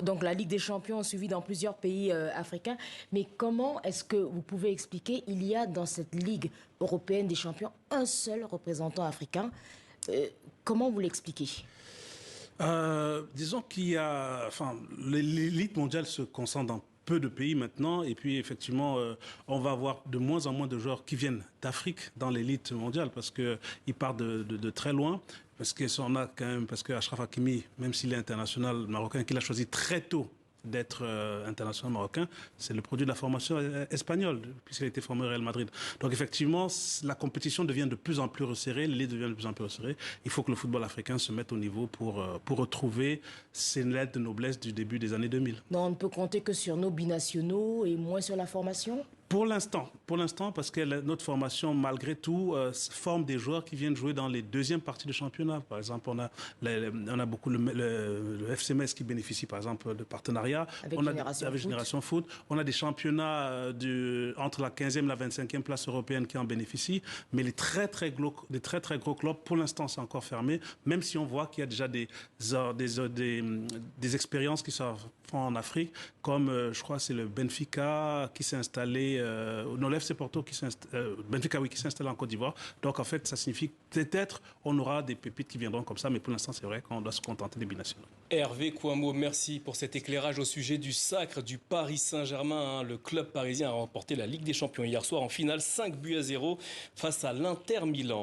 Donc la Ligue des Champions suivie dans plusieurs pays africains. Mais comment est-ce que vous pouvez expliquer, il y a dans cette Ligue européenne des champions un seul représentant africain? Comment vous l'expliquez? Disons qu'il y a, enfin, l'élite mondiale se concentre dans peu de pays maintenant, et puis effectivement, on va avoir de moins en moins de joueurs qui viennent d'Afrique dans l'élite mondiale parce que ils partent de très loin. Parce qu'on a quand même, parce que Achraf Hakimi, même s'il est international marocain, qu'il a choisi très tôt d'être international marocain, c'est le produit de la formation espagnole, puisqu'il a été formé au Real Madrid. Donc effectivement, la compétition devient de plus en plus resserrée, l'élite devient de plus en plus resserrée. Il faut que le football africain se mette au niveau pour retrouver ses lettres de noblesse du début des années 2000. Non, on ne peut compter que sur nos binationaux et moins sur la formation? Pour l'instant, parce que notre formation, malgré tout, forme des joueurs qui viennent jouer dans les deuxièmes parties de championnat. Par exemple, on a beaucoup le FC Metz qui bénéficie, par exemple, de partenariats. Avec Génération Foot. On a des championnats entre la 15e et la 25e place européenne qui en bénéficient. Mais les très gros clubs, pour l'instant, c'est encore fermé. Même si on voit qu'il y a déjà des expériences qui se font en Afrique, comme je crois c'est le Benfica qui s'est installé non, l'FC Porto Benfica, oui, qui s'est installé en Côte d'Ivoire. Donc, en fait, ça signifie peut-être on aura des pépites qui viendront comme ça, mais pour l'instant, c'est vrai qu'on doit se contenter des binationaux. Hervé Kouamouo, merci pour cet éclairage au sujet du sacre du Paris Saint-Germain. Le club parisien a remporté la Ligue des Champions hier soir en finale, 5-0 face à l'Inter Milan.